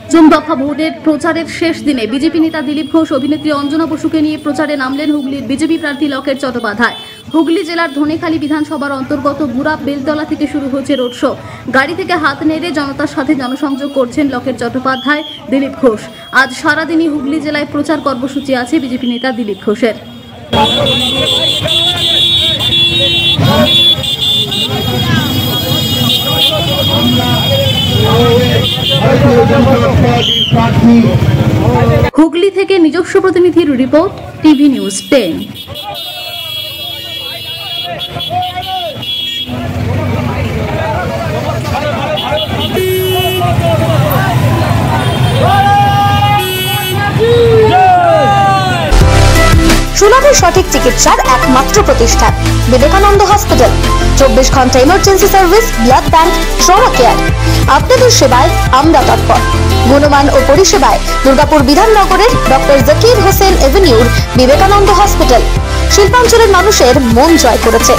পঞ্চম দফা ভোটের প্রচারের শেষ দিনে বিজেপি নেতা দিলীপ ঘোষ অভিনেত্রী অঞ্জনা বসুকে নিয়ে প্রচারে নামলেন হুগলির বিজেপি প্রার্থী লকেট চট্টোপাধ্যায়। হুগলি জেলার ধনেখালি বিধানসভার অন্তর্গত বুড়া বেলতলা থেকে শুরু হয়েছে রোড শো। গাড়ি থেকে হাত নেড়ে জনতার সাথে জনসংযোগ করছেন লকেট চট্টোপাধ্যায়, দিলীপ ঘোষ। আজ সারাদিনই হুগলি জেলায় প্রচার কর্মসূচি আছে বিজেপি নেতা দিলীপ ঘোষের। হুগলি থেকে নিজস্ব প্রতিনিধির রিপোর্ট, টিভি নিউজ 10। সুলভ সঠিক চিকিৎসার একমাত্র প্রতিষ্ঠান বিবেকানন্দ হসপিটাল। 24 ঘন্টা emergency service, blood bank, trauma care. আপনাদের সেবায় আমরা তৎপর। গুণমান ও পরিষেবায় দুর্গাপুর বিধাননগরের ডক্টর জাকির হোসেন এভিনিউর বিবেকানন্দ হসপিটাল শিল্পাঞ্চলের মানুষের মন জয় করেছে।